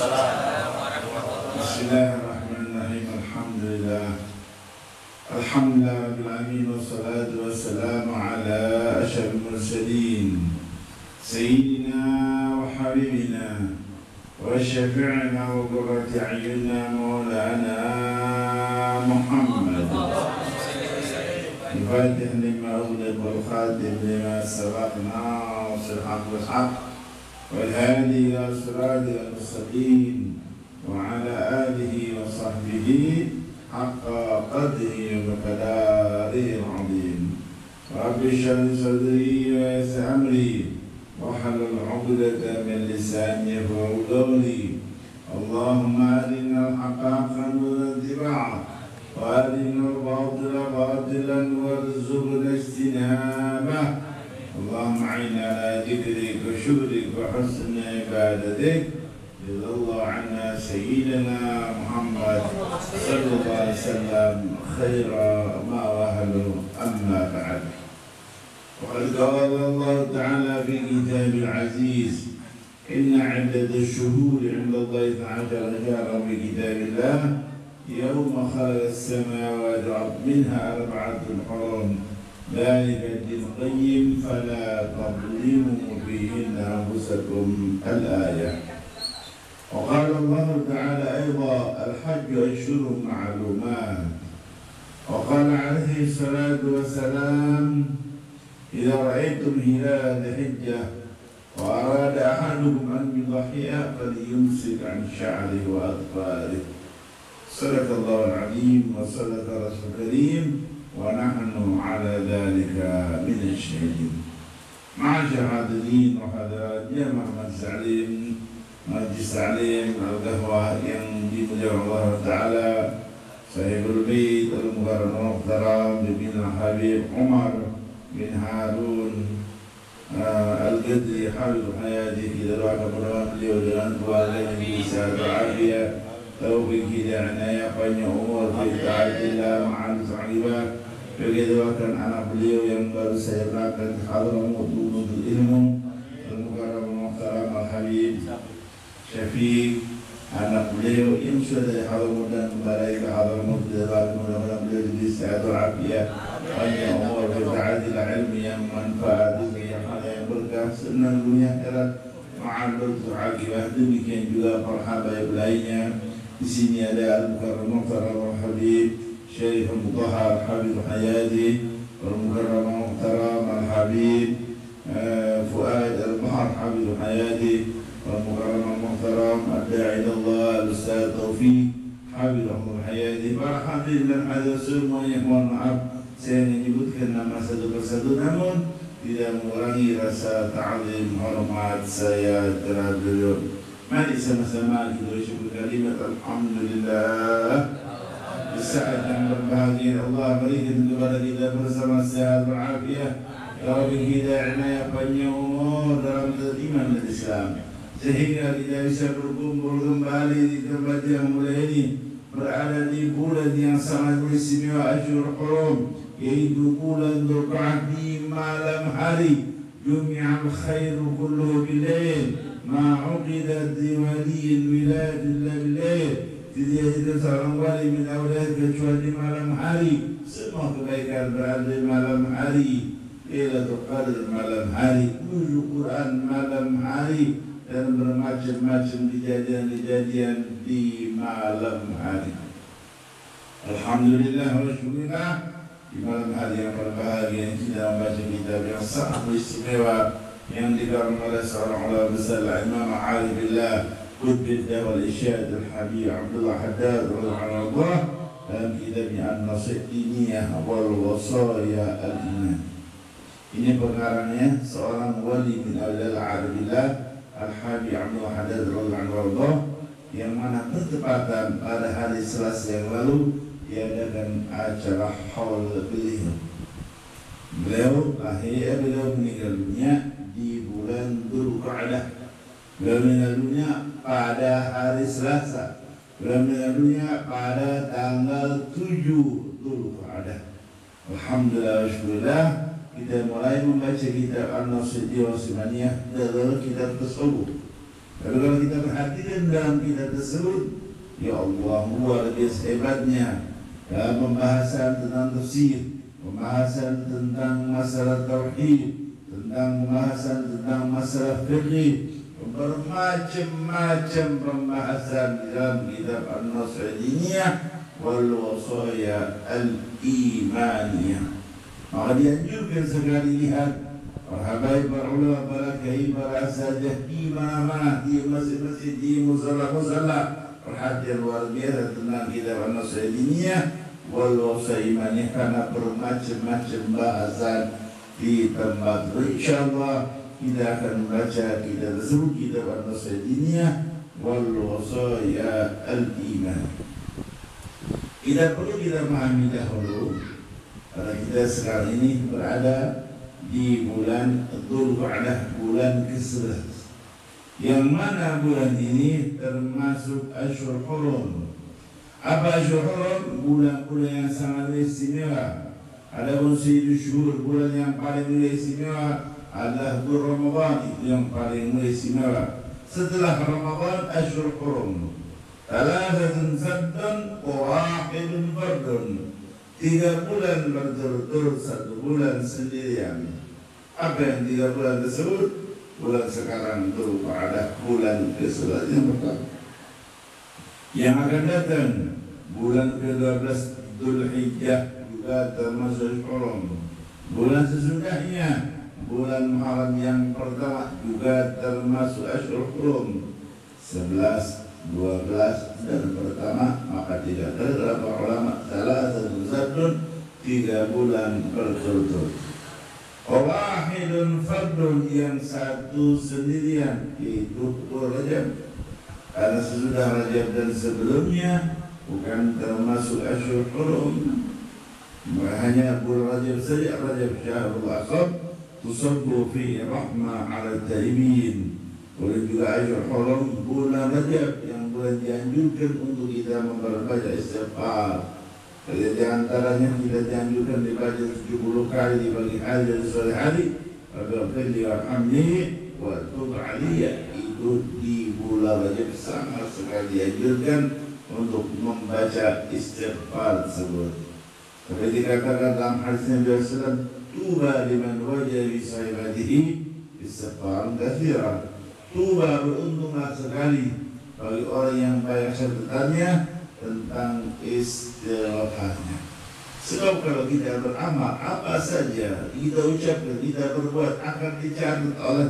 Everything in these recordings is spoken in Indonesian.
Bismillahirrahmanirrahim. Alhamdulillah rabbil alamin wassalatu wassalamu ala asyrafil mursalin sayyidina wa habibina wa syafi'ina wa qurrati a'yunina maulana Muhammad al-Fatih lima ughliqa wal khatim lima sabaqa nasir al-haq wal haq wal hadi ila siratal mustaqim wa ala alihi wa sahbihi haqqa qadrihi wa miqdarihi al-'azim. Rabbi shrah li sadri wa yassir amri wahlul 'uqdatam min lisani yafqahu qawli. Allahumma arina al-haqqa haqqan warzuqna ittiba'ah wa arina al-batila batilan warzuqna ijtinabah. Allahumma a'inna ala dhikrika wa syukrika wa husni ibadatik. Jazallahu anna sayyidina Muhammad sallallahu alaihi wasallam khaira ma wahalu amma ba'd. Wa qad qala Allah ta'ala fi kitabil aziz inna 'iddatash shuhuri 'inda Allahi 12 shahran fi kitabillah yawma khalaqa as-samawati wal arda minha arba'atun hurum dhalika ad-dinul qayyim fala tadhlimu fihinna anfusakum al-ayah. وقال الله تعالى أيضا الحج أشهر معلومات. وقال عليه الصلاة والسلام إذا رأيتم هلال الحجة وأراد أحدكم أن يضحي فليمسك عن شعره وأظفاره. صدق الله العظيم وصدق رسول الكريم ونحن على ذلك من الشاهدين. معاشر الحاضرين وحضرات جامع المسلمين Majlis Ta'lim Al-Qahwah yang dimuliakan Allah Ta'ala, Sahibul Bait Al-Mukarram Al-Muhtaram bin Habib Umar bin Harun Al-Qadri Habib Hayati, kita doakan mudah-mudahan beliau dengan keluarga yang bisa berafiyat, taufik hidayah, panjang umur, ta'atillah ma'al sa'ibah. Kita doakan anak beliau yang baru saya berangkat Hadramaut menuntut ilmu, Al-Mukarram Al-Muhtaram Al-Habib Syafiq, anak beliau yang sudah dari Hadramaut dan kembali ke Hadramaut, mudah-mudahan beliau jadi sehat walafiat, panjang umur, berta'adil ilmu yang manfaat, yang berkah, senang dunia akhirat, ma'al bertu'akibah. Demikian juga para habaib lainnya. Di sini ada Al-Mukarram Al-Muhtaram Al-Habib Syarif Al-Mutahhar Habib Hayati, Al-Mukarram Al-Muhtaram Al-Habib Fuad Al-Bahar Habib Hayati, Al-Mukarram Al-Muhtaram Ad-Da'i Allah Al-Ustaz Taufiq Habibullah Hayati. Para hadirin dan hadirat semuanya, mohon maaf saya menyebutkan nama satu persatu, namun tidak mengurangi rasa ta'zim hormat saya terhadap beliau. Mari sama-sama kita bersyukur kalimat alhamdulillah di saat yang berbahagia Allah berikan kepada kita bersama sehat walafiat, taufik hidayah, panjang umur dalam iman dan Islam, sehingga kita bisa berkumpul kembali di tempat yang mulia ini, berada di bulan yang sangat istimewa Asyhurul Hurum, yaitu bulan Dzulqa'dah di malam hari. Jumi'al khairu kulluhu bil-lail ma 'uqidat li waliyyin wilayat illa bil-lail. Tidak ada seorang wali min awliya kecuali di malam hari. Semua kebaikan berada di malam hari. Lailatul Qadar malam hari, nuzul Quran malam hari, dan bermacam-macam kejadian-kejadian di malam hari. Alhamdulillah wa syukurillah, di malam hari yang berbahagia ini kita membaca kitab yang sangat istimewa yang dikarangan oleh seorang ulama besar, Imam Arifillah Qutbid wal Irsyad Al-Habib Abdullah Haddad radhiyallahu anhu, dalam kitabnya An-Nasih Diniyah wal Wasaya Al-Iman. Ini pengarangnya seorang wali min awliya al-Arifillah Al-Habib Abdullah Haddad radhiyallahu anhu, yang mana bertepatan pada hari Selasa yang lalu diadakan acara haul beliau. Beliau meninggal dunia di bulan Dzulqa'dah. Beliau meninggal dunia pada hari Selasa. Beliau meninggal dunia pada tanggal 7 Dzulqa'dah. Alhamdulillah wa syukurillah, kita mulai membaca kitab An-Nasih Diwasimaniyah dalam kitab tasawuf. Tapi kalau kita perhatikan dalam kitab tersebut, ya Allah, luar biasa hebatnya dalam pembahasan tentang tafsir, pembahasan tentang masalah tauhid, tentang pembahasan tentang masalah fikih, bermacam-macam pembahasan dalam kitab An-Nas'idiyah wal Wasaya Al-Imaniyah. Maka dianjurkan sekali lihat para habaib, para ulama, para kiai, para asatidz di mana-mana, di masjid-masjid, di musalla-musalla, perhatian luar biasa tentang kitab An-Nas'idiyah wal Wasaya Al-Imaniyah, karena bermacam-macam bahasan di tempat. Insyaallah kita akan membaca kitab tersebut, kitab An-Nas'idiyah wal Wasaya Al-Iman. Kita perlu kita pahami dahulu, karena kita sekarang ini berada di bulan Dzulqa'dah, bulan ke-11, yang mana bulan ini termasuk Asyhurul Hurum. Apa Asyhurul Hurum? Bulan-bulan yang sangat istimewa. Adapun Sayyidul Syuhur, bulan yang paling istimewa adalah bulan Ramadan, itu yang paling istimewa. Setelah Ramadan, Asyhurul Hurum. Thalathatun saddun wa wahidun fardun. 3 bulan berturut-turut, 1 bulan sendirian. Apa yang 3 bulan tersebut? Bulan sekarang Dzulqa'dah, bulan ke-11 yang pertama. Yang akan datang bulan ke-12 Dzulhijjah juga termasuk Hurum. Bulan sesudahnya bulan Muharram yang pertama juga termasuk Asyhurul Hurum, 11, 12 dan pertama. Maka tidak ada ulama salah satu sadun 3 bulan berturut-turut. Wahidun fardun, yang satu sendirian, itu Rajab. Karena sesudah Rajab dan sebelumnya bukan termasuk Asyhurul Hurum, hanya bulan Rajab saja. Rajab syahrul asab tusabbu fi rahmah ala taibin. Boleh juga Asyhurul Hurum, bulan Rajab yang bulan dianjurkan untuk kita membaca istighfar. Jadi di antaranya kita dianjurkan dibaca 70 kali di pagi hari dan sore hari. Rabbighfirli warhamni wa tub alayya. Itu di bulan Rajab sangat sekali dianjurkan untuk membaca istighfar tersebut. Seperti dikatakan dalam hadis Nabi SAW, tuba liman wajada bi sahibatihi istighfaran katsiran. Tuba, beruntunglah sekali bagi orang yang banyak catatannya tentang istighfarnya. Sebab kalau kita beramal apa saja kita ucapkan, kita berbuat, akan dicatat oleh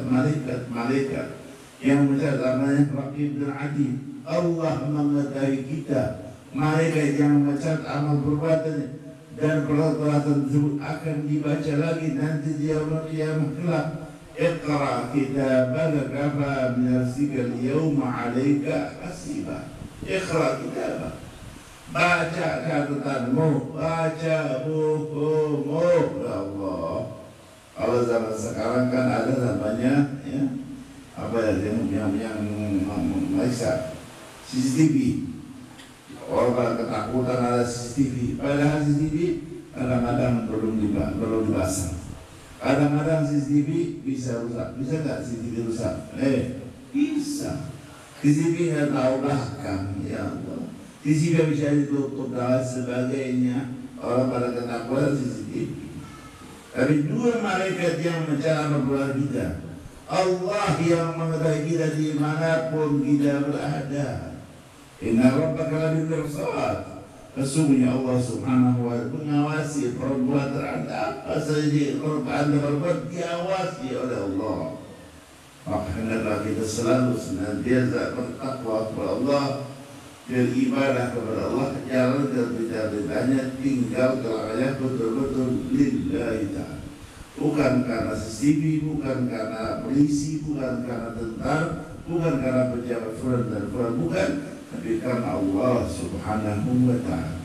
malaikat yang mencatat amalnya Raqib dan Atid. Allah mengetahui kita, malaikat yang mencatat amal perbuatannya, dan perbuatan tersebut akan dibaca lagi nanti di yaumul qiyamah kelak. Iqra kitabaka kafa binafsika al-yawma 'alaika hasiba. Iqra kitabaka, baca catatanmu, baca bukumu. Ya Allah. Kalau zaman sekarang kan ada namanya ya, apa yang meriksa CCTV. Orang pada ketakutan ada CCTV. Padahal CCTV kadang-kadang belum dipasang. Kadang-kadang CCTV bisa rusak. Bisa nggak CCTV rusak? Bisa. CCTV nggak tahu belakang. Ya Allah. CCTV bisa ditutup dan sebagainya. Orang pada ketakutan CCTV. Tapi 2 malaikat yang mencatat perbuatan kita, Allah yang mengetahui kita dimanapun kita berada. Inna rabbaka labil mirsad. Sesungguhnya Allah Subhanahu wa ta'ala mengawasi perbuatan Anda, apa saja Anda berbuat diawasi oleh Allah. Maka hendaklah kita selalu senantiasa bertakwa kepada Allah, beribadah kepada Allah, jalan perintah-perintahnya, tinggal layak betul-betul lillahi ta'ala. Bukan karena CCTV, bukan karena polisi, bukan karena tentara, bukan karena pejabat fulan dan fulan, bukan, tapi karena Allah Subhanahu wa ta'ala.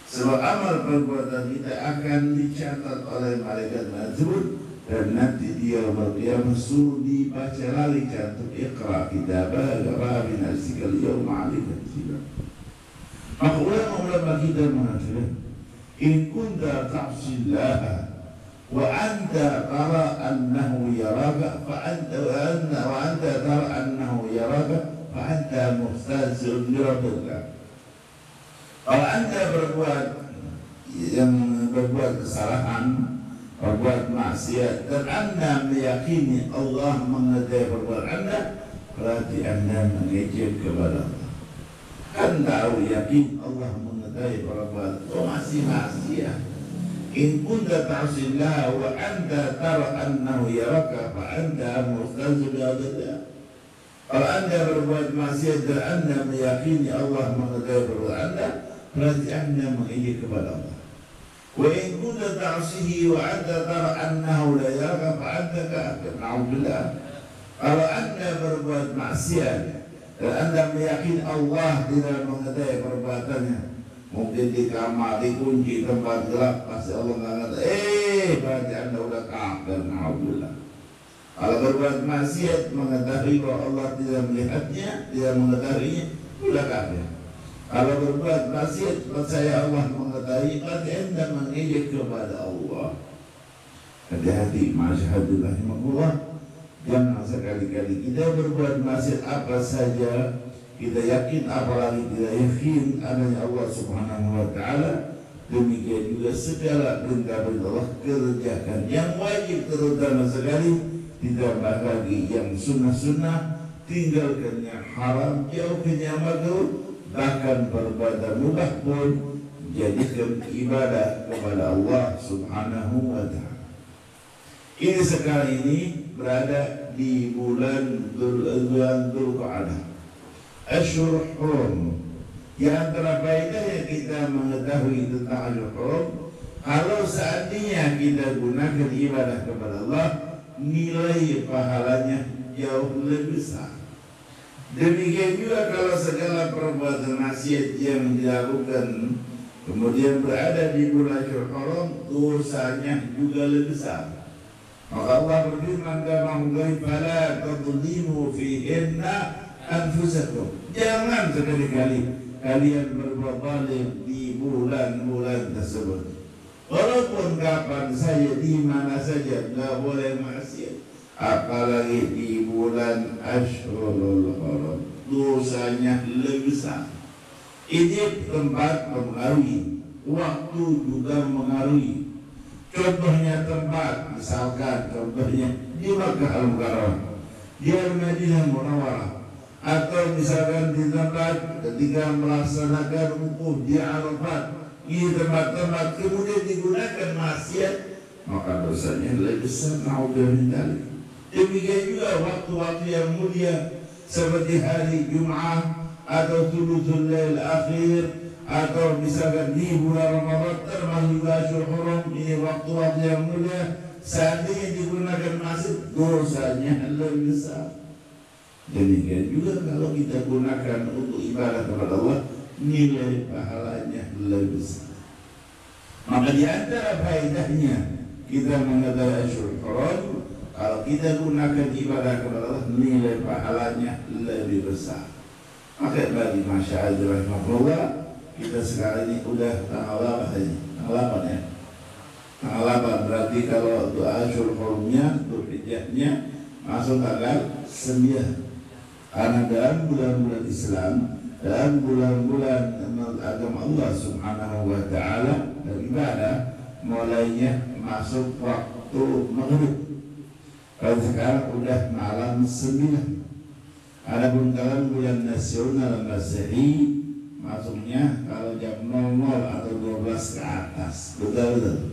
Sebab amal perbuatan kita akan dicatat oleh malaikat tersebut, dan nanti dia berqiyamah suruh dibaca lagi, cantum Iqra kitabaka kafa binafsika al-yawma 'alaika hasiba. Maka ulama kita mengatakan, in kunta ta'sillaha wa anta tara annahu yaraka fa anta tara annahu yaraka fa anta muhtazi'un bi rabbika. Kalau anda berbuat kesalahan, berbuat maksiat, dan anda meyakini Allah mengetahui perbuatan anda, berarti anda mengejek kepada Allah. Kan tahu yakin Allah mengetahui perbuatan, masih maksiat. In kunta ta'sillah wa anta tara annahu yaraka fa anta muhtazi'un bi rabbika. Kalau anda berbuat maksiat dan anda meyakini Allah mengetahui perbuatan anda, berarti anda mengejek kepada Allah. Wa in kunta ta'sihi wa anta tara annahu la yaraka fa anta kafir. Na'udzubillah. Kalau anda berbuat maksiat dan anda meyakini Allah tidak mengetahui perbuatannya, mungkin di kamar dikunci tempat gelap pasti Allah nggak ngerti. Berarti anda udah kafir. Na'udzubillah. Kalau berbuat maksiat mengetahui bahwa Allah tidak melihatnya, tidak mengetahuinya, udah kafir. Kalau berbuat maksiat percaya Allah mengetahui, berarti anda mengejek kepada Allah. Hati-hati, masyaallah rahimahullah. Jangan sekali-kali kita berbuat maksiat apa saja kita yakin, apalagi kita yakin adanya Allah Subhanahu wa Ta'ala. Demikian juga segala perintah-perintah Allah kerjakan. Yang wajib terutama sekali ditambah lagi yang sunnah-sunnah, tinggalkan yang haram, jauhkan yang makruh. Bahkan perbuatan mubah pun jadikan ibadah kepada Allah Subhanahu wa Ta'ala. Ini sekarang ini berada di bulan Dzulqa'dah, Asyhur Hurum. Di antara faedah yang kita mengetahui tentang Asyhur Hurum, kalau seandainya kita gunakan ibadah kepada Allah, nilai pahalanya jauh lebih besar. Demikian juga kalau segala perbuatan maksiat yang dilakukan kemudian berada di bulan Asyhur Hurum, dosanya juga lebih besar. Maka Allah berfirman, "Fala tadlimu fihinna anfusakum." Jangan sekali-kali kalian berbuat zalim di bulan-bulan tersebut. Walaupun kapan saja, di mana saja, nggak boleh maksiat. Apalagi di bulan Asyhurul Hurum, dosanya lebih besar. Ini tempat mempengaruhi, waktu juga mempengaruhi. Contohnya tempat, misalkan contohnya di Makkah Al-Mukarramah, di Madinah Munawwarah, atau misalkan di tempat ketika melaksanakan wukuf di Arafat, di tempat-tempat kemudian digunakan maksiat, maka dosanya lebih besar. Na'udzubillah. Demikian juga waktu-waktu yang mulia seperti hari Jumat atau Thuluthul Lail Akhir, atau misalkan di bulan Ramadan termasuk Asyhur Hurum. Ini waktu-waktu yang mulia, seandainya digunakan maksiat, dosanya lebih besar. Demikian juga kalau kita gunakan untuk ibadah kepada Allah, nilai pahalanya lebih besar. Maka di antara faedahnya kita mengetahui Asyhur Hurum, kalau kita gunakan ibadah kepada Allah, nilai pahalanya lebih besar. Maka bagi masyaallah rahimahullah, kita sekarang ini udah tanggal 8 tadi. Tanggal 8 ya. Tanggal 8 berarti kalau doa Asyhur Hurumnya, Dzulhijjahnya masuk tanggal 9. Karena dalam bulan-bulan Islam, dalam bulan-bulan agama Allah Subhanahu wa Ta'ala dan ibadah, mulainya masuk waktu maghrib. Kalau sekarang udah malam 9. Adapun dalam bulan nasional Masehi masuknya kalau jam 00 atau 12 ke atas. Betul.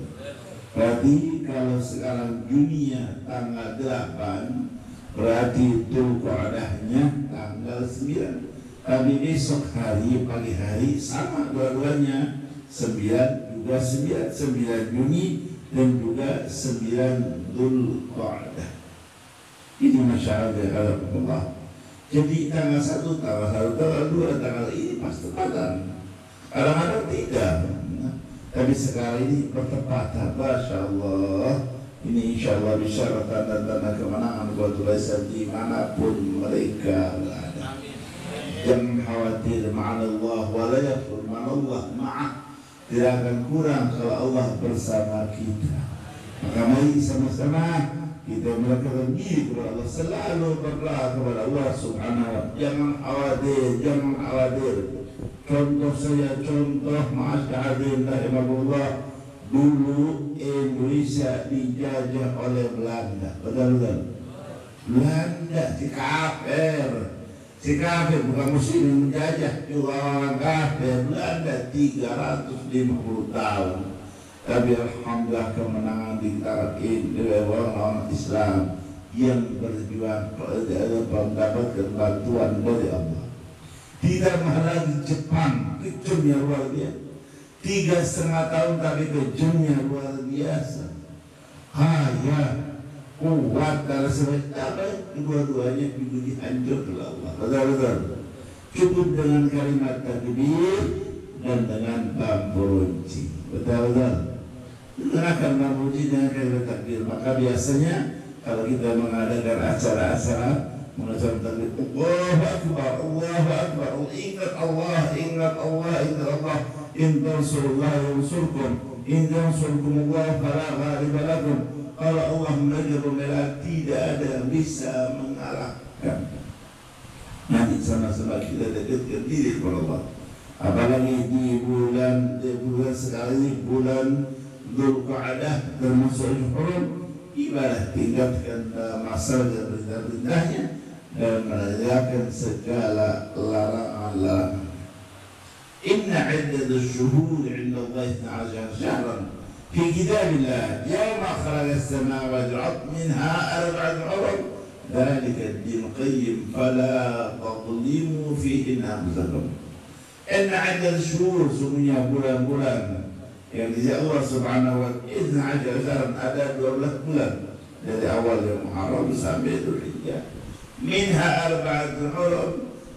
Berarti kalau sekarang Juni tanggal 8, berarti Dzulqa'dahnya tanggal 9. Tapi besok hari, pagi hari sama dua-duanya, 9 juga 9 Juni dan juga 9 Dzulqa'dah. Ini masyaallah. Jadi tanggal 1, tanggal 2, tanggal ini pas tepatan. Kadang-kadang tidak. Tapi sekarang ini bertepatan. Masya Allah. Ini insya Allah bisa tanda-tanda kemenangan buat Malaysia dimanapun mereka berada. Jangan khawatir, ma'allah wa la yaqul ma'allah ma'ah. Tidak akan kurang kalau Allah bersama kita. Maka mari sama-sama kita melakukan diri kepada Allah, selalu berdoa kepada Allah Subhanahu wa Ta'ala. Jangan khawatir. Contoh saya, contoh ma'asyahadin rahimahullah, dulu Indonesia dijajah oleh Belanda, betul-betul. Belanda si kafir bukan muslim yang menjajah, juga orang kafir. Belanda 350 tahun. Tapi alhamdulillah kemenangan di tangan ini orang Islam yang berjuang mendapatkan bantuan dari Allah. Tidak lagi Jepang, kejamnya luar biasa. 3,5 tahun tapi kejamnya luar biasa. Kaya, kuat dan sebagainya, dua-duanya dipuji hancur oleh Allah. Betul-betul. Cukup dengan kalimat takbir dan dengan bambu runcing. Betul-betul. Gunakan bambu runcing dengan kalimat takbir. Maka biasanya kalau kita mengadakan acara-acara mengucapkan takbir, Allahu Akbar, Allahu Akbar, ingat Allah, ingat Allah, ingat Allah. In tansurullah yansurkum, in tansurkum Allah fala ghaliba lakum. Kalau Allah mengajar tidak ada yang bisa mengalahkan. Nanti sama-sama kita dekatkan diri kepada Allah. Apalagi di bulan sekali, bulan Dzulqa'dah termasuk Hurum, ibadah tingkatkan masalah dan perintah-perintahnya dan menegakkan segala larangan-larangan. Inna 'iddatus syuhur 'inda Allah 12 syahran fi kitabillah yawma khalaqas samawati wal ardh minha arba'atun hurum dzalika ad-din qayyim fala tadhlimu fihinna anfusakum. Inna 'iddatus syuhur, sungguhnya bulan-bulan yang dijaga Allah Subhanahu wa Ta'ala 12 syahran, ada 12 bulan dari awal yang Muharram sampai Dzulhijjah. Minha arba'atun hurum,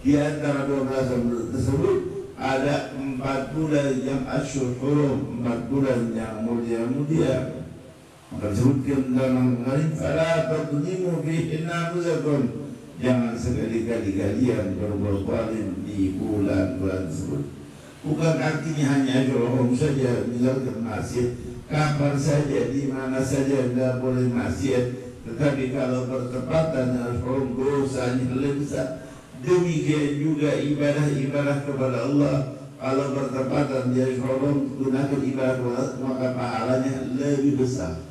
di antara 12 bulan tersebut ada 4 bulan yang asyhur hurum, 4 bulan yang mulia-mulia. Maka disebutkan dalam Al-Quran, fala tadhlimu fihinna anfusakum, jangan sekali-kali kalian berbuat zalim di bulan-bulan tersebut. Bukan artinya hanya asyhur hurum saja meninggalkan maksiat, kapan saja, di mana saja tidak boleh maksiat. Tetapi kalau bertepatan dengan hurum, dosanya lebih besar. Demikian juga ibadah-ibadah kepada Allah, kalau bertepatan dia hurum gunakan ibadah kepada Allah, maka pahalanya lebih besar.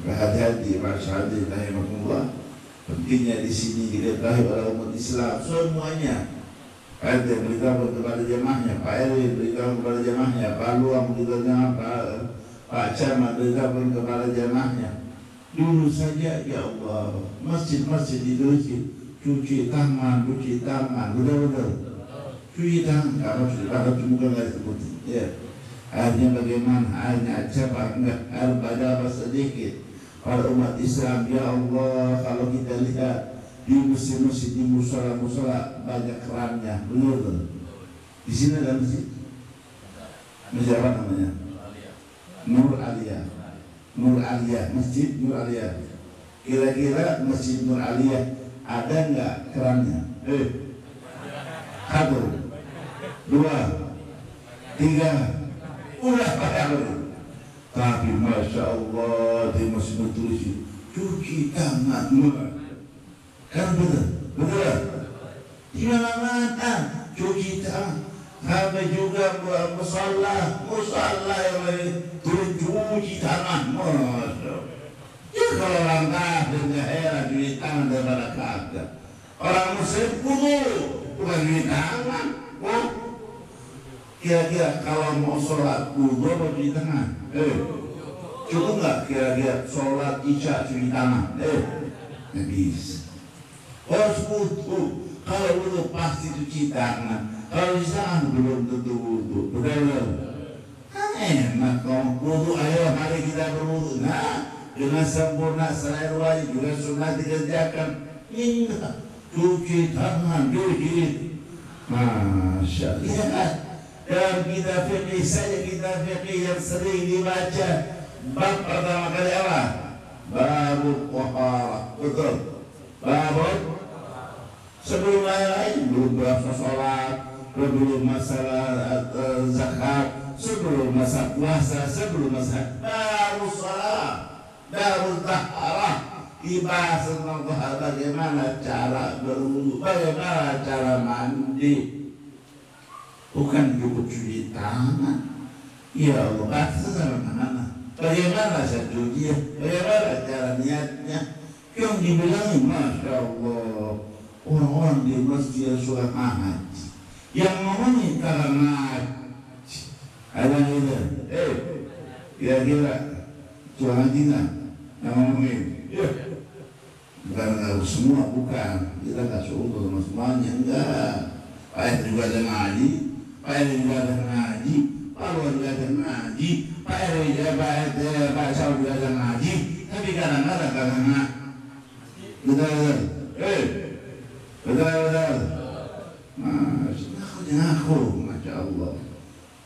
Hati-hati masyarakat rahimahullah. Pentingnya di sini diketahui oleh umat Islam semuanya. Ada beritahu kepada jemaahnya, Pak Erwin beritahu kepada jemaahnya, Pak Luang beritahu, Pak Camat beritahu kepada jemaahnya. Dulu saja ya Allah, masjid-masjid itu cuci tangan, betul-betul. Cuci tangan, kalau sudah bukan lagi sebut. Ya, akhirnya bagaimana? Hanya coba enggak ada sedikit. Para umat Islam, ya Allah, kalau kita lihat di masjid-masjid, di musola-musola banyak kerannya, betul. Di sini ada masjid. Masjid apa namanya? Nur Aliyah. Nur Aliyah, Masjid Nur Aliyah. Kira-kira Masjid Nur Aliyah ada enggak kerannya? 1, 2, 3, udah pada hari. Tapi Masya Allah di masjid tulis cuci tangan, kan betul. Di mana-mana cuci tangan. Sampai juga musalla yang tulis cuci tangan. Masya Allah. Ya kalau orang kafir nggak heran cuci tangan daripada kafir. Orang muslim kudu bukan cuci tangan. Oh, kira-kira kalau mau sholat kudu apa cuci tangan? Cukup nggak kira-kira sholat isya cuci tangan? Nggak bisa. Oh, kudu. Kalau wudu pasti cuci tangan. Kalau di sana belum tentu wudu. Betul. Enak dong. Wudu, ayo mari kita berwudu. Nah, dengan sempurna selain wajib juga sunnah dikerjakan. Ingat, cuci tangan, cuci. Masya Allah. Dalam kitab fikih saja, kitab fikih yang sering dibaca, bab pertama kali apa? Babul taharah. Betul. Babul. Sebelum lain belum berapa sholat, belum masalah zakat, sebelum masa puasa, sebelum masa baru sholat, baru taharah, dibahas tentang bagaimana cara berwudu, bagaimana cara mandi, bukan cukup cuci tangan. Ya Allah, bahasa sama bagaimana saya cuci, bagaimana cara niatnya. Yang dibilangin, Masya Allah, orang-orang di masjid surat haji yang ngomongin kalau ngaji ada gitu, kira-kira surat haji nggak yang ngomongin? Bukan harus semua, bukan, kita nggak suruh sama semuanya, enggak. Pak R juga ada ngaji, Pak R juga ada ngaji, Pak Luar juga ada ngaji, Pak R juga Pak Saud juga ada ngaji, tapi kadang-kadang betul, ngaku, Masya Allah.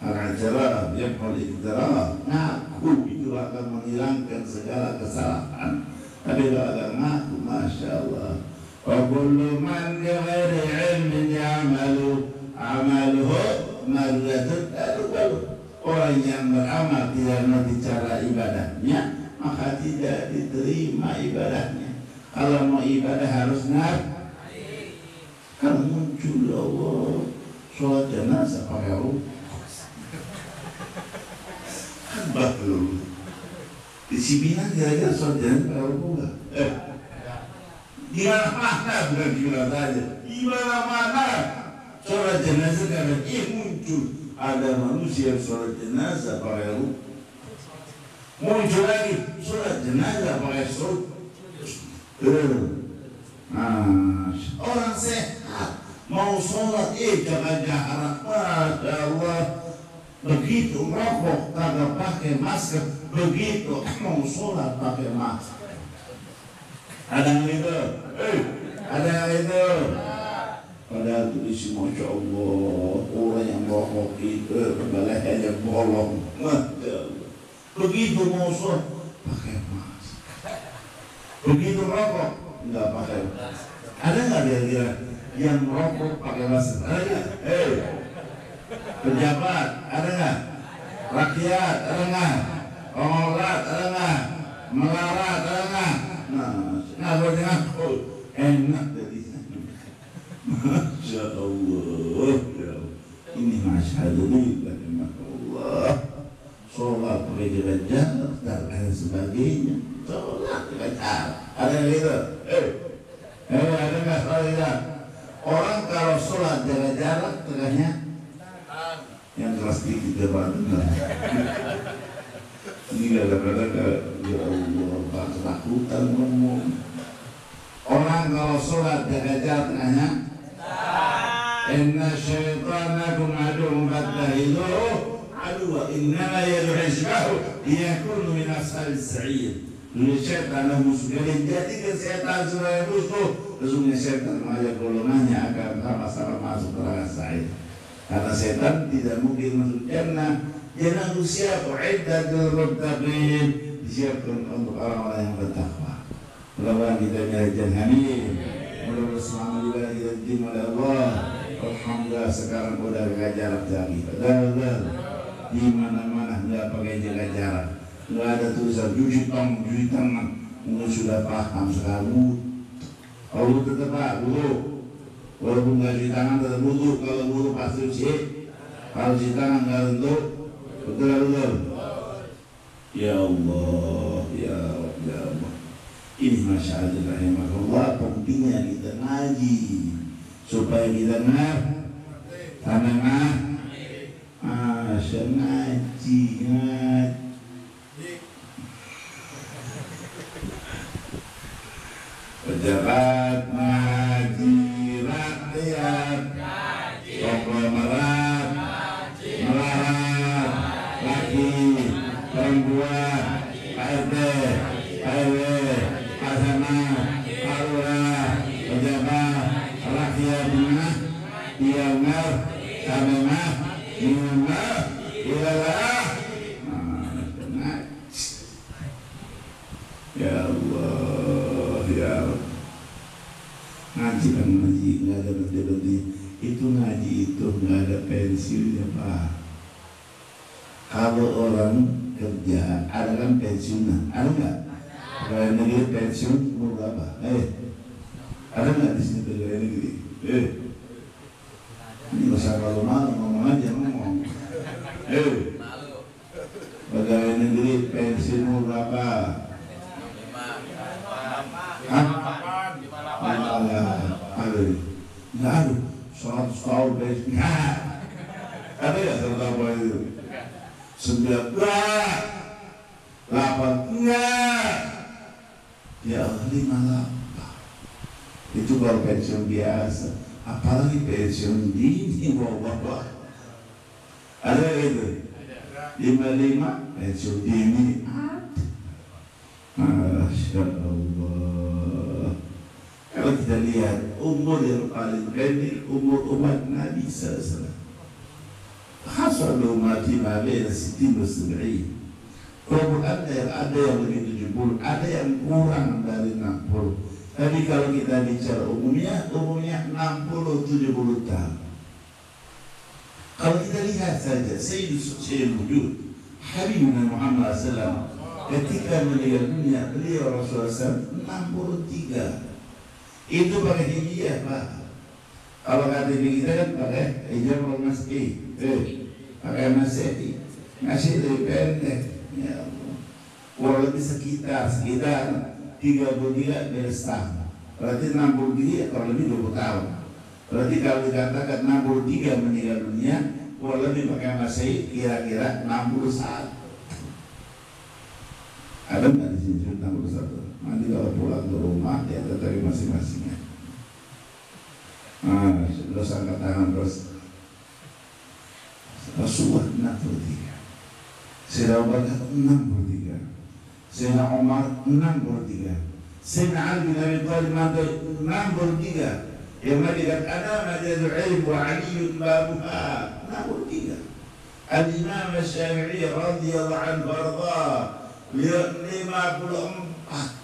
Al-ajarah, yang paling ngaku itu akan menghilangkan segala kesalahan. Tapi kalau ada ngaku, Masya Allah. Wa kullu man bi ghairi ilmin ya'malu amaluhu marratun al-awwal. Orang yang beramal tidak mengerti cara ibadahnya, maka tidak diterima ibadahnya. Kalau mau ibadah harus kalau muncul Allah sholat jenazah pakai rukuk kan bagus. Di Cibinong kira-kira sholat jenazah pakai rukuk nggak? Di mana bukan di mana saja, di mana sholat jenazah karena muncul ada manusia sholat jenazah pakai rukuk, muncul lagi sholat jenazah pakai rukuk. Orang sehat mau sholat jangan jarak, Masya Allah. Begitu rokok kagak pakai masker, begitu mau sholat pakai masker. Ada yang itu? Ada yang itu? Padahal itu isi Masya Allah, orang yang rokok itu lehernya bolong. Begitu mau sholat pakai masker, begitu rokok nggak pakai. Ada nggak kira-kira yang merokok pakai masker? Ada nggak? Pejabat ada nggak? Rakyat ada nggak? Pengolat ada nggak? Melarat ada nggak? Nah buat ngaku enak dari sana. Masya Allah, ini masyaallah, Allah. Sholat pakai jaga jarak dan sebagainya. Sholat pakai jarak. Ada yang gitu? Ada nggak sholat? Orang kalau sholat jaga jarak tengahnya yang keras dikit depan. Ini kadang-kadang ya Allah, ketakutan ngomong. Orang kalau sholat jaga jarak tengahnya, inna syaitanakum aduwwun fattakhidhuhu aduwwan innama yad'u hizbahu liyakunu min ashabis sa'ir. Syaitan adalah musuh. Jadi setan sebagai musuh, sesungguhnya setan mengajak golongannya agar sama-sama masuk neraka sa'ir. Karena setan tidak mungkin masuk jannah. Jannah siap, uiddatul muttaqin, disiapkan untuk orang-orang yang bertakwa. Mudah-mudahan kita nyari amin. Mudah-mudahan selama juga kita diterima oleh Allah. Alhamdulillah sekarang udah jaga jarak lagi. Padahal di mana-mana nggak pakai jaga jarak. Nggak ada tulisan cuci tangan, mungkin sudah paham sekarang. Kalau tetap wudu, walaupun nggak cuci tangan tetap wudu. Kalau wudu pasti cuci, kalau cuci tangan nggak tentu, betul. Ya Allah, ya Allah. Ini masyaallah rahimahullah, pentingnya kita ngaji supaya kita ngaji. Pejabat ngaji, rakyat konglomerat melarat, laki perempuan, RT, RW, pasangan, lurah, pejabat, rakyat dianggap sama minumah ilalah. Ya Allah, ya Allah. Ngaji kan ngaji, nggak ada berhenti. Itu ngaji itu nggak ada pensiunnya Pak. Kalau orang kerja, ada kan pensiunan, ada nggak? Pegawai negeri pensiun umur berapa? Ada nggak di sini pegawai negeri? Ini nggak usah malu-malu, ngomong aja ngomong. Pegawai negeri pensiun umur berapa? Nggak ada. 100 tahun pensiun. Ada nggak 100 tahun itu? 9 8 enggak. Ya Allah 58. Itu baru pensiun biasa. Apalagi pensiun dini bapak-bapak. Ada gitu? 55 pensiun dini. Masya Allah. Kalau kita lihat umur yang paling pendek umur umat Nabi SAW. Khasal umati ma baina 60 wa 70. Kalau ada yang lebih 70, ada yang kurang dari 60. Tapi kalau kita bicara umumnya 60-70 tahun. Kalau kita lihat saja Sayyidul Wujud Habibuna Muhammad SAW ketika meninggal dunia, beliau Rasulullah SAW 63. Itu pakai hijiyah Pak. Kalau KTP kita kan pakai hijab masih, pakai masih lebih pendek. Ya Allah. Kurang lebih sekitar 33 beres tahun. Berarti 63 kurang lebih 20 tahun. Berarti kalau dikatakan 63 meninggal dunia, kurang lebih pakai masih kira-kira 61. Ada nggak di sini 61? Nanti kalau pulang ke rumah ya dari masing-masingnya. Terus angkat tangan terus. Rasulullah 63, Sayyidina Abu Bakar 63, Sayyidina Umar 63, Sayyidina Ali bin Abi Thalib 63. Yang melihat ana majadul ilm wa aliyun babuha 63. Al-Imam Syafi'i radhiyallahu anhu warda 54.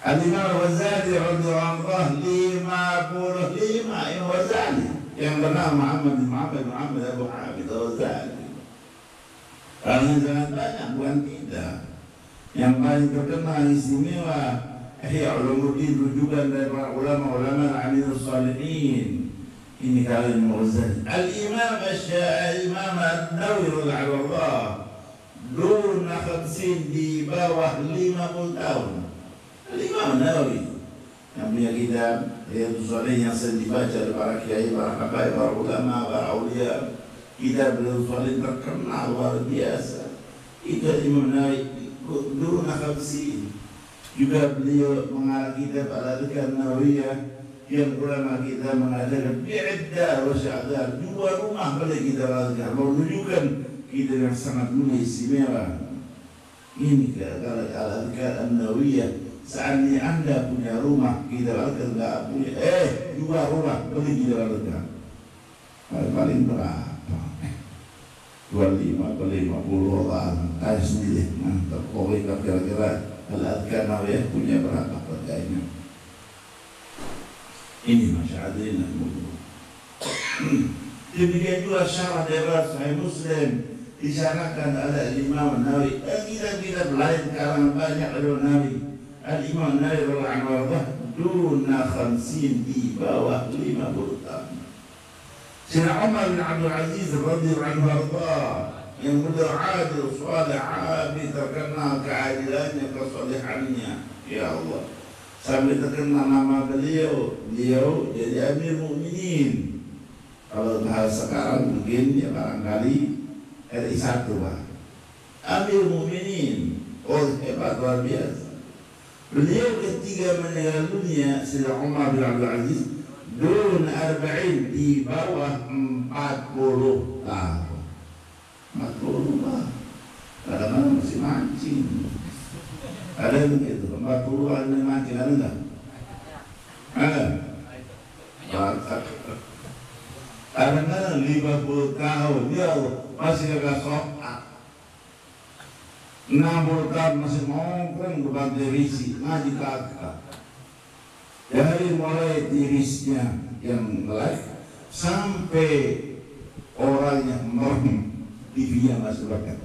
Al-Imam Ghazali radhiyallahu anhu 55. Imam Ghazali yang bernama Muhammad Abu Hamid Al-Ghazali. Karena sangat banyak, bukan tidak. Yang paling terkenal istimewa Ihya Ulumuddin, rujukan dari para ulama-ulama al-amilus salihin. Ini kalian Imam Ghazali. Al-Imam Imam An-Nawawi rahimahullah duna 50, di bawah 50 tahun. Al-Imam Nawawi yang punya kitab Riyadhus Shalihin yang sering dibaca oleh para kiai, para habaib, para ulama, para aulia. Kitab Riyadhus Shalihin terkenal luar biasa. Itu Imam Nawawi dulu 50. Juga beliau mengarang kitab Al-Adhkar Nawawiyah yang ulama kita mengatakan bi'iddah wa sya'dar, 2 rumah boleh kita Al-Adhkar, menunjukkan kitab yang sangat mulia istimewa. Ini kalau Al-Adhkar An-Nawawiyah. Seandainya Anda punya rumah, kita lakukan nggak punya, 2 rumah beli kita lakukan. Paling berapa? 25 ke 50 orang. Tanya sendiri. Pokoknya kira-kira Al-Adhkar Nawawiyah punya berapa harganya? Ini masyarakat. Demikian juga syarah dari Sahih Muslim disyaratkan oleh Imam Nawawi. Kita lain kalangan banyak dari Nawawi. Al-Imam Nawawi rahimahullah duna 50, di bawah 50 tahun. Sayyidina Umar bin Abdul Aziz radhiyallahu anhu yang beliau adil, saleh, abid, terkenal keadilannya, kesalehannya. Ya Allah, sampai terkenal nama beliau jadi Amir Mukminin. Kalau bahasa sekarang mungkin ya barangkali RI1 Pak. Amir Mukminin, hebat luar biasa. Beliau ketika meninggal dunia, Sayyidina Umar bin Abdul Aziz dun 40, di bawah 40 tahun. 40 lah. Kadang-kadang masih mancing. Ada yang begitu, 40-an yang mancing, ada enggak? Ada? Kadang-kadang 50 tahun, ya Allah, masih agak sokat. 60 tahun masih nongkrong depan televisi, ngaji kagak. Dari mulai tirisnya yang live sampai orangnya merem TV-nya nggak sepakat.